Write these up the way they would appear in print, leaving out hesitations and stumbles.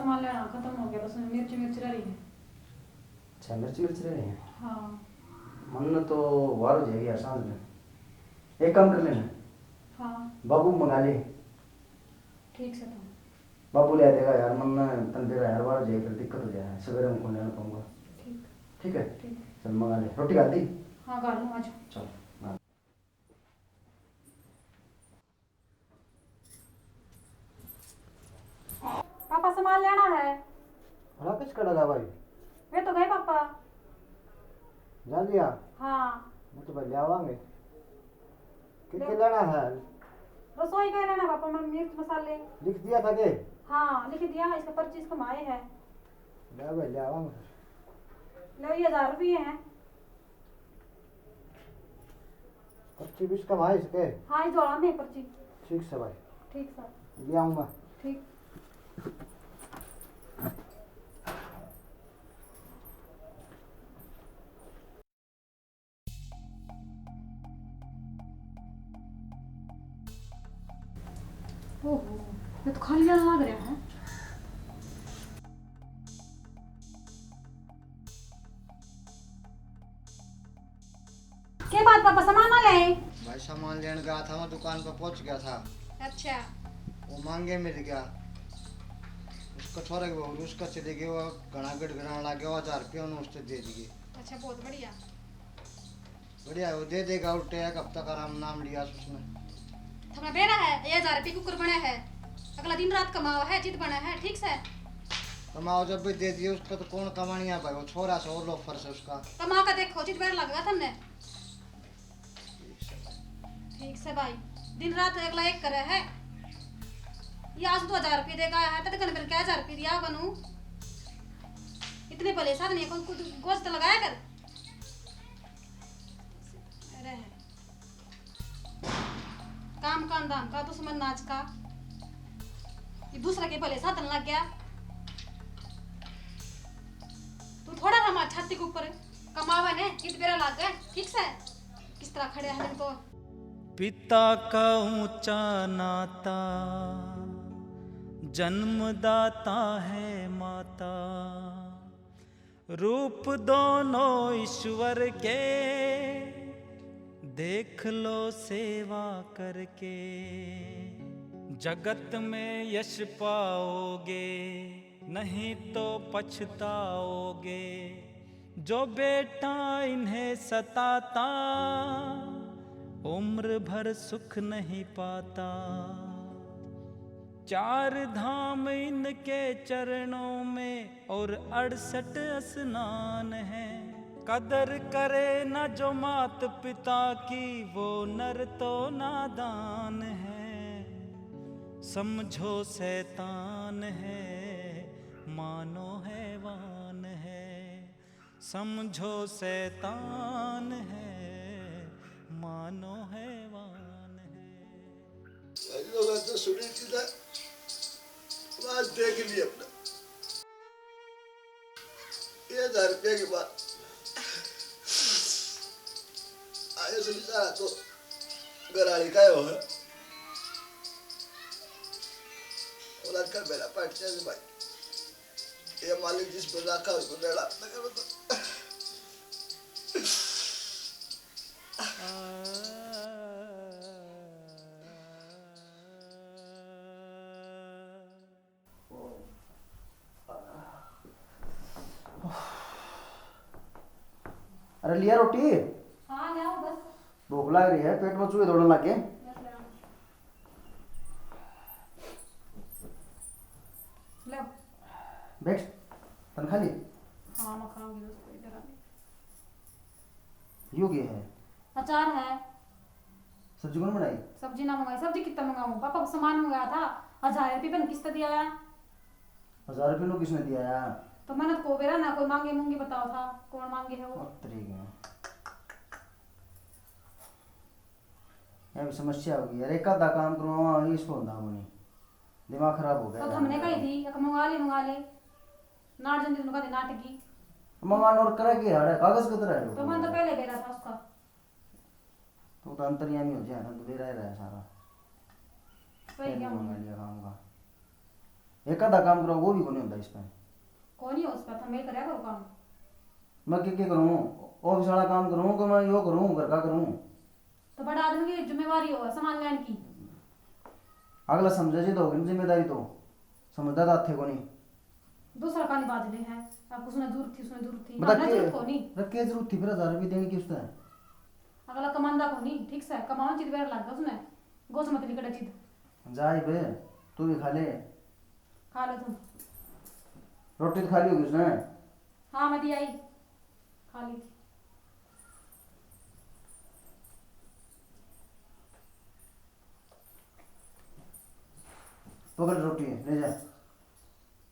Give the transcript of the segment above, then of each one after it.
सामान लेना खत्म हो गया, बस मिर्च मिर्च रह रही है। अच्छा मिर्च रह रही है। हाँ मन तो वार हो जाएगी यार सांझ में। एक काम कर लेना, हाँ बाबू मंगा ले। ठीक से। तो बाबू ले आ देगा यार, मन तन फिर यार वार हो जाएगी, फिर दिक्कत हो जाए, सवेरे हमको लेना पाऊंगा। ठीक ठीक है ठीक। चल मंगा ले। रोटी खा दी? हाँ खा लूँ आज। चल हाँ। पापा सामान लेना है। भला किस का लगा भाई? वे तो गए पापा। जा लिया? हाँ मैं तो भाई ले आवांगे। क्या लेना है? रसोई का लेना पापा, मैं मिर्च मसाले। लिख दिया था के? हाँ लिख दिया, इसका पर्ची इसको माए है। ले भाई ले आवांगे। लो ये 1000 रुपये हैं। 25-20 का भाई इसके? हाँ इस जोड़ा में पर्ची। ठीक से भाई, ठीक सर। ले आऊंगा। ठीक। ओहो ये तो खाली ज्यादा लग रहा है। क्या बात पापा, सामान ना ले? भाई सामान लेने गया था, मैं दुकान पर पहुंच गया था। अच्छा वो मांगे मिल गया, उसका छोरा के बहू उसका चले गए, वो घना गड़गड़ाने लग गया, 1000 रुपये उन्होंने उससे दे दिए। अच्छा बहुत बढ़िया। बढ़िया है, वो दे देगा। उल्टे एक हफ्ता का नाम लिया उसने। तुम्हारा बेरा है, ये 1000 रुपये कुकर बना है, अगला दिन रात कमाओ है, जिद बना है, ठीक से। कमाओ जब भी दे दिए, उसका तो कौन कमानी है भाई, वो छोरा से और लोफर से उसका। कमा का देखो, जिद बेर लगेगा तुमने। ठीक से भाई, दिन रात अगला एक करे है। ये आज 2000 रुपये देगा है, तो क्या 1000 रुपये दिया बनू। इतने भले साथ नहीं, कुछ गोश्त लगाया कर। अरे काम का दाम का दुश्मन नाच का, ये दूसरा के भले साधन लग गया। तू थोड़ा सा हमारी छाती के ऊपर कमावा ने, कित बेरा लग गए, ठीक से। किस तरह खड़े हैं तो। पिता का ऊंचा नाता, जन्मदाता है माता, रूप दोनों ईश्वर के, देख लो सेवा करके। जगत में यश पाओगे, नहीं तो पछताओगे। जो बेटा इन्हें सताता, उम्र भर सुख नहीं पाता। 4 धाम इनके चरणों में और 68 स्नान है। कदर करे न जो मात पिता की, वो नर तो नादान है। समझो शैतान है, मानो हैवान है। समझो शैतान है, मानो हैवान है। लोग तो सुनी थी ना, बात देख ली अपना। ये 1000 रुपये की बात आगे से बेचारा तो गरारी का हो है। और आज कल मेरा पार्ट चल भाई, ये मालिक जिस पर रखा उसको डेढ़ा ना करो तो। अरे लिया रोटी? हाँ ले आओ बस। भूख लग रही है, पेट में चूहे दौड़ने लग गए। बस ले आओ। ले आओ। बैठ, तन खा ली? हाँ मैं खाऊंगी बस, कोई जरा नहीं। यो क्या है? अचार है। सब्जी कौन बनाई? सब्जी ना मंगाई, सब्जी कितना मंगाऊं, पापा को सामान मंगाया था 1000 रुपये मैंने किस्त दिया है। 1000 रुपये लो किसने दिया यार? तो मैंने को बेरा ना कोई मांगे मूंगी बताओ था, कौन मांगे है वो। ठीक है यार, समस्या होगी यार। एक आधा काम करवाओ, इसको होता नहीं, दिमाग खराब हो गया। तो हमने कही थी एक मंगा ले नाट जन का नाटकी मंगाना और करा के यार, कागज कितना है? तो मैंने तो पहले बेरा था उसका। तो अंतर्यामी हो जाए ना, तो दे रहा है सारा। सही क्या मंगा लिया काम का। एक आधा काम करो वो भी को नहीं होता इसमें। कौन नहीं हो उस पर मैं करा करो काम। मैं क्या करूँ, ऑफिस वाला काम करूँ कि मैं यो करूँ घर का करूँ? तो बड़ा आदमी की जिम्मेवारी हो सामान लेने की। अगला समझे तो होगी ना जिम्मेदारी, तो समझदा था थे को नहीं। दूसरा कानी बात ले है अब उसने दूर थी बता हमने जरूरत को नहीं। क्या जरूरत थी फिर 1000 रुपये देने की उसने? अगला कमांदा को नहीं ठीक से कमाओ चीज बेर लगता उसने गोस मत निकट चीज। जाए बे तू भी खा ले, खा लो तुम। रोटी तो खा ली होगी उसने। हाँ मैं दी आई खा ली थी। पकड़ रोटी है ले जा।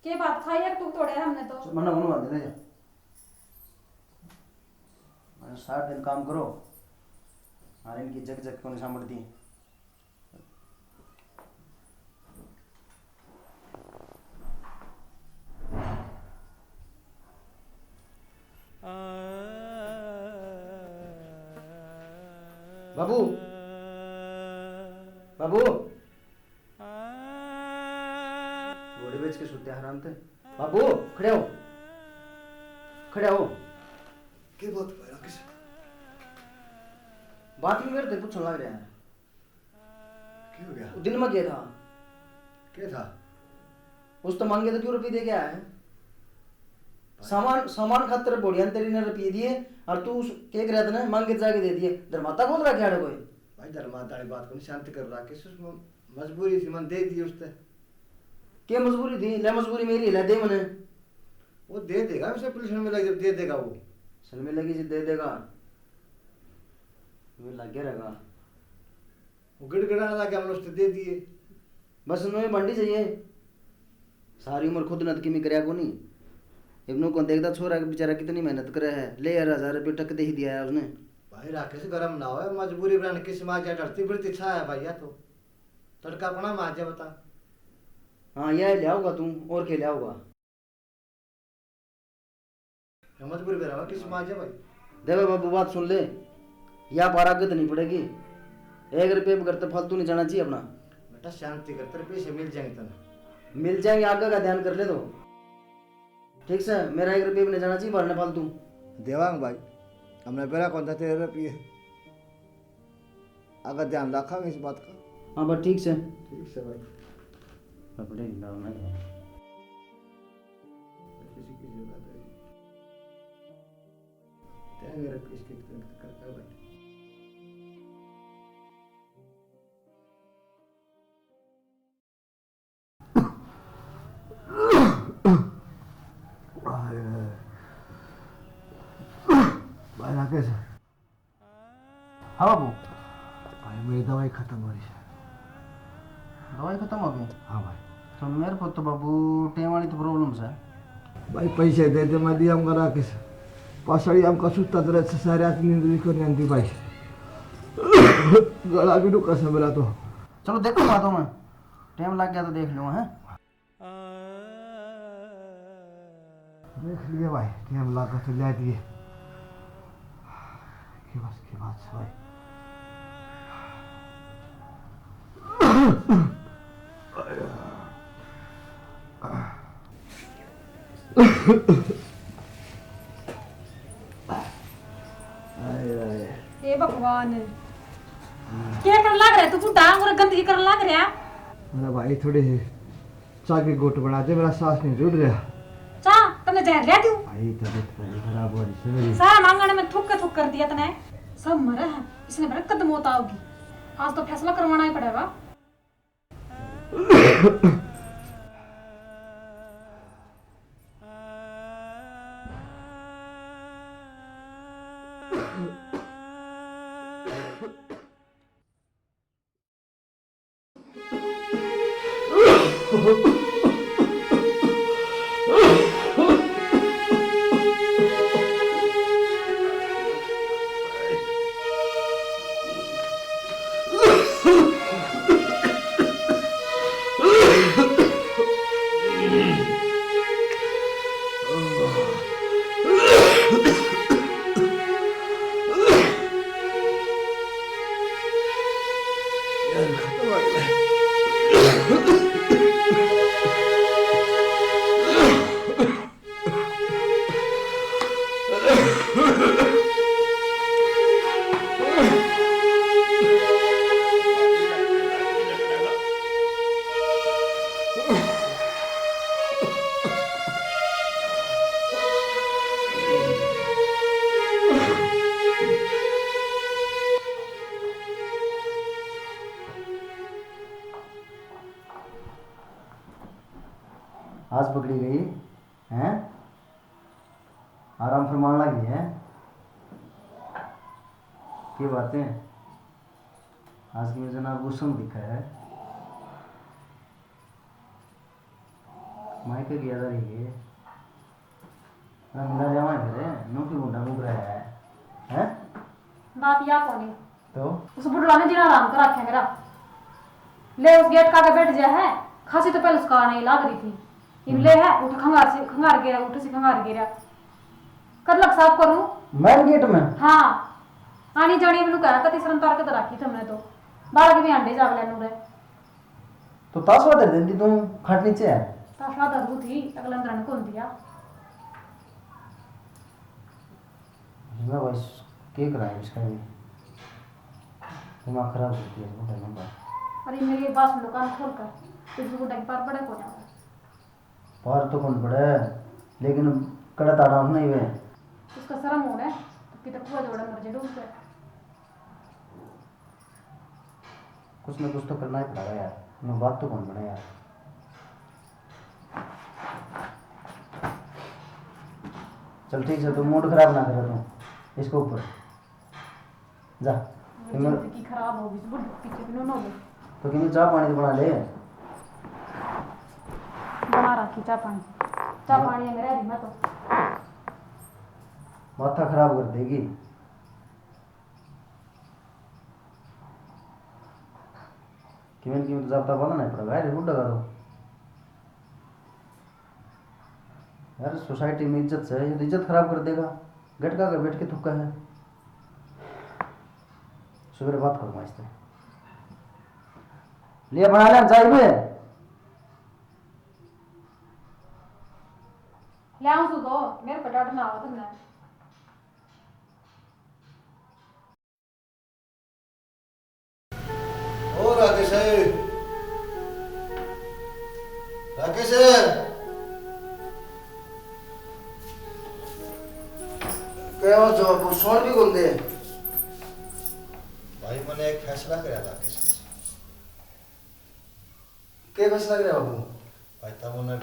के बात खाई एक टुक तोड़े हमने तो। मना मना बांध ले जा। मैंने 60 दिन काम करो और इनकी जग जग को नहीं सामर्थ्य। बाबू बाबू घोड़े बेच के सोते हराम थे। बाबू खड़े हो, खड़े हो। क्या बात भाई राकेश? बात नहीं करते पूछने लग रहा है। क्या हो गया? दिन में क्या था? क्या था? उस तो मांगे तो क्यों रुपये दे के आया है? सामान सामान खातर बोड़िया तेरी ने रुपये दिए और तू क्या कर रहा था ना मांगे जाके दे दिए। धर्माता बोल रहा क्या कोई? भाई धर्माता वाली बात को नहीं शांत कर राकेश, उसमें मजबूरी थी, मन दे दी उसने। क्या मजबूरी थी? ले मजबूरी मेरी ले दे मने। वो दे देगा, उसे पुलिस में लग जब दे देगा वो। सल में लगी दे देगा, वो लगे रहेगा। वो गिड़गिड़ाने लगा हमने उसने दे दिए। बस उन्हें मंडी चाहिए, सारी उम्र खुद नद की में कराया को नहीं। इब्नों को देखता छोरा बेचारा कितनी मेहनत करे है, ले यार 1000 रुपये टक दे ही दिया है उसने। भाई राकेश गरम ना हो, मजबूरी बन किस माँ जा डरती फिरती छा है भाई, या तो तड़का अपना माँ जा बता। हाँ यह ले आओगा तू और क्या ले आओगा? मजबूरी बना किस माँ जा भाई। देखो बाबू बात सुन ले, या पारागत नहीं पड़ेगी। 1 रुपये बगैर तो फालतू नहीं जाना चाहिए अपना। बेटा शांति कर, तेरे पैसे मिल जाएंगे तना। मिल जाएंगे, आगे का ध्यान कर ले तो ठीक से। मेरा 1 रुपये भी नहीं जाना चाहिए भरने फालतू। देवांग भाई हमने बेरा कौन था तेरे रुपये, अगर ध्यान रखा इस बात का। हाँ बस ठीक से। ठीक से भाई। कपड़े डालना है। किसी की जरूरत है तेरे मेरे किसके करता है भाई। भाई राकेश, हाँ बाबू भाई मेरी दवाई खत्म हो रही है। दवाई खत्म हो गई? हाँ भाई। तो मेरे को तो बाबू टेम वाली तो प्रॉब्लम है। भाई पैसे दे दे, मैं दिया हूँ राकेश। पासड़ी हमका सुस्ता तरह से सारे आदमी नींद भी करने आती भाई। गला भी रुका से मेरा तो। चलो देखो बातों में टाइम लग गया तो देख लो। हैं देख लिए भाई, टाइम लगा तो ले दिए। की बस की बात है भाई। हे भगवान क्या कर लग रहा है तू पुटा और गंदगी कर लग रहा। मेरा भाई थोड़ी चाय की घुट बना दे, मेरा सांस नहीं रुक रहा। चा तने जहर लिया तू भाई तबीयत खराब हो रही है मेरी। सारा मांगने में थुक कर दिया तने, सब मरे हैं। इसने बड़ा कदम होता होगी, आज तो फैसला करवाना ही पड़ेगा। आज पकड़ी गई हैं, आराम फरमान लगी है। क्या बातें आज की जनाब गुस्सा दिखा है। माइक गया था ये मिला जावा करे नोटी गुंडा घूम रहा है हैं? बात या कौन है तो उस बुढ़ला ने जिना आराम कर रखा मेरा ले उस गेट का बैठ जा है खांसी तो पहले उसका नहीं लाग रही थी इन ले है उठ खंगार गिरा उठ से खंगार गिरा कद लग साफ करूं मैन गेट में। हाँ आनी जानी मैंने कहा कति शर्म तार के तो रखी तुमने तो बाहर के भी अंडे जाग लेनु रे तो तासवा दे देती तू खट नीचे है ताफला दरू थी अगला अंदर कौन दिया मैं बस क्या कराए इसका भी दिमाग खराब होती है वो कहना बात। अरे मेरी बात सुन लो कान खोल कर तुझे को डग पार पड़े को ना पार तो कौन पड़े लेकिन कड़ा ताड़ा नहीं वे उसका शर्म हो रहा है तो कितना कुआ जोड़ा मर जे डूब पे कुछ ना कुछ तो करना ही पड़ेगा यार। मैं बात तो कौन बने यार। चल ठीक है, तू मूड खराब ना करे तू इसको ऊपर जा। जिंदगी खराब होगी बुढ़ पीछे भी नो ले तो कि चाह पानी तो बना ले। बना रखी चाह पानी है मेरा मैं तो माथा खराब कर देगी। किमें की जाबता बोला नहीं पड़ेगा यार बुढ़ा करो यार। सोसाइटी में इज्जत से ये तो इज्जत खराब कर देगा। गटका का बैठ के थुक्का है। सवेरे बात करूँगा इससे लिया बना ले चाय में ले आऊं तो मेरे पटाट ना आवा तुमने ओ राकेश राकेश क्या हो जो सोन भी बोल दे भाई मैंने एक फैसला किया राकेश क्या फैसला करे बाबू। भाई तब उन्हें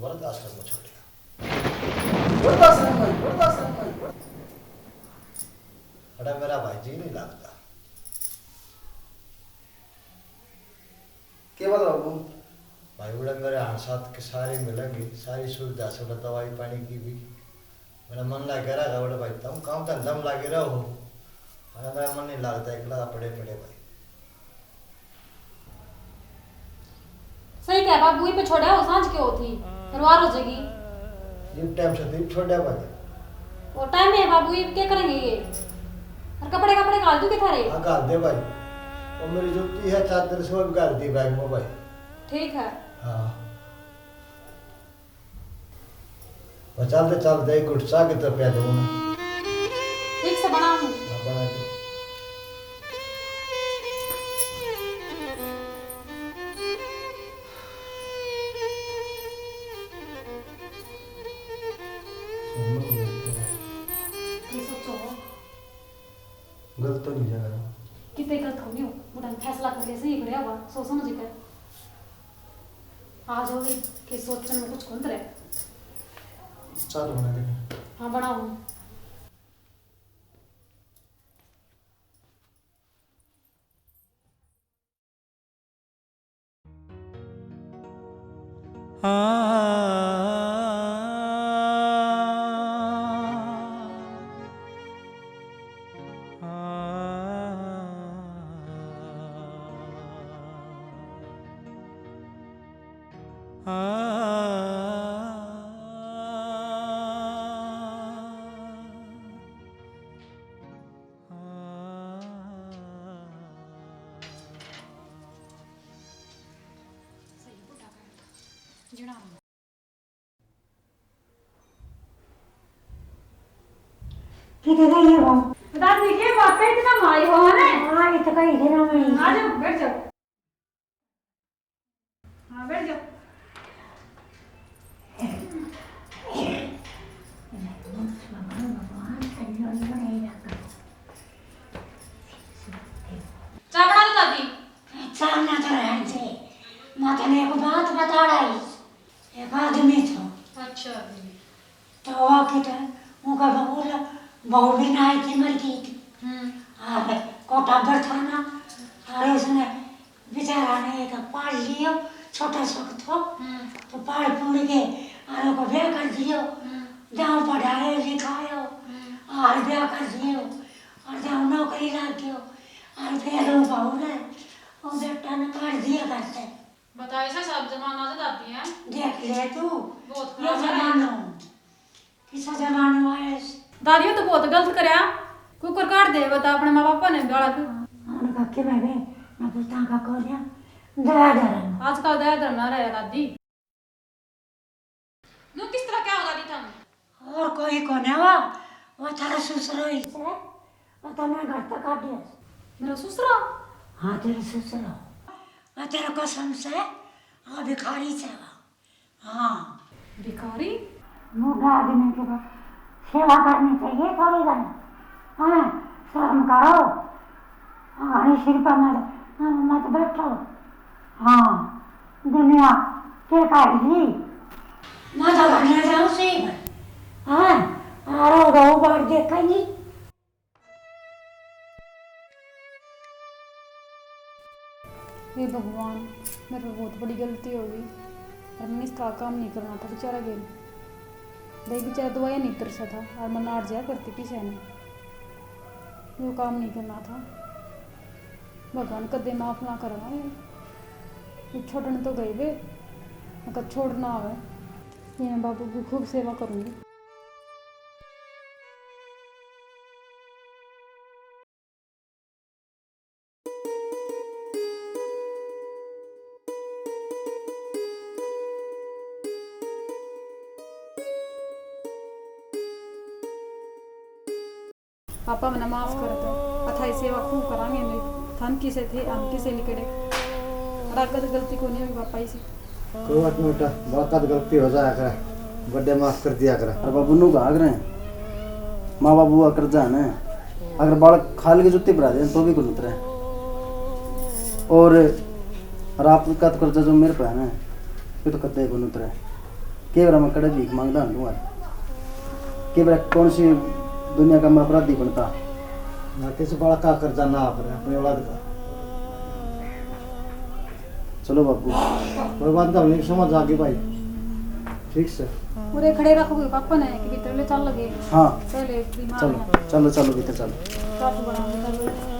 वृद्ध आश्रम में छोड़ दिया। अरे मेरा भाई जी नहीं लगता। क्या बात बाबू। भाई बड़े मेरे हाथ के सारी मिलेंगी सारी सुविधा से दवाई पानी की भी मेरा मन लगे रहा बड़े भाई तुम काम धंधा में लगे रहो अरे मेरा मन नहीं लगता एकला पड़े पड़े भाई। सही कह बाबू पे छोड़ा हो सांझ के होती फिर वार हो जाएगी ये टाइम से दीप छोड़ भाई और टाइम है बाबू ये क्या करेंगे ये और कपड़े गाल दूं के थारे। हाँ गाल दे भाई और मेरी जूती है चादर से वो भी गाल दी बैग में भाई। ठीक है हाँ वो चलते चलते एक गुटसा की तो प्या दूँ ना ठीक से बना लूं। हाँ, बना दे। ये सोचो गलत तो नहीं जा रहा। कितने गलत हो नहीं हो मुझे फैसला कर लिया सही करे होगा सोच समझ कर आज होगी कि सोचने में कुछ खुंद रहे। चाय तो बना दे। हाँ बनाओ कितने का ये भाव बता दीजिए बात पे इतना माई हो है ना। हाँ इतना ही देना मैं आ जाओ बैठ जाओ। हाँ बैठ जाओ चाय बना लो दादी। सामना तो रहन से मैं तने एक बात बता रही एक आदमी आई था उनका बहू भी ना आई थी मर गई थी और कोटा पर था ना और उसने बेचारा ने एक पाल लियो छोटा छोटा था तो पाल पूड़ के और को ब्याह कर दियो जहाँ पढ़ाए लिखायो और ब्याह कर दियो और जहाँ नौकरी लग गयो और फिर वो बहू ने वो बेटा ने मार दिया करते बताओ ऐसा सब जमाना से जाती है देख ले तू बहुत ये खराब है। जमानो किसा जमानो है दादियों तो बहुत गलत करया कुकर काट दे बता अपने माँ बापा ने गाला के उनका के मैं पूछता का कह दिया दया धर्म आजकल दया धर्म ना रहे दादी नु किस तरह क्या होगा दी तुम और कोई कोने वो थारा ससुर ही से वो तो मैं घर तक आ दिया मेरा ससुरा हाँ तेरे ससुर मैं तेरा कसम से हाँ भिखारी से हाँ भिखारी बूढ़ा आदमी के पास सेवा करनी चाहिए थोड़ी करना हाँ शर्म करो हाँ सिर पर मत बैठो हाँ दुनिया के काटेगी मैं तो करने जाऊँ सी हाँ आरो रो बार देखेंगी हे भगवान मेरे पे बहुत बड़ी गलती हो गई और मैंने इसका काम नहीं करना था बेचारा गेल भाई बेचारा दवाई नहीं तरसा था और मैं नाट जाया करती पीछे ने वो काम नहीं करना था भगवान कदे माफ ना करना ये छोड़ने तो गए वे अगर छोड़ना आवे ये मैं बाबू की खूब सेवा करूँगी पापा मैंने माफ कर दो अथाई सेवा खूब करांगे मैं थन किसे थे हम किसे निकले और अगर गलती को नहीं हुई पापा इसी कोई बात नहीं बेटा बहुत गलती हो जाया करे बर्थडे माफ कर दिया करे अरे बाबू नु भाग रहे हैं माँ बाबू अकर जाना है अगर बालक खाल के जुत्ते भरा दे तो भी कुछ उतरे और आप का तो कर्जा जो मेरे पे है ना ये तो कदे को उतरे के बार मैं कड़े भीख मांगता हूँ तुम्हारे के बार कौन सी दुनिया का मैं अपराधी बनता ना किसी बड़ा का कर्जा ना करे अपने औलाद का चलो बाबू कोई बात नहीं समझ आ गई भाई ठीक से पूरे खड़े रखोगे पापा ने कि भीतर ले चल लगे हाँ पहले बीमार चलो है चलो चलो भीतर चलो रात बना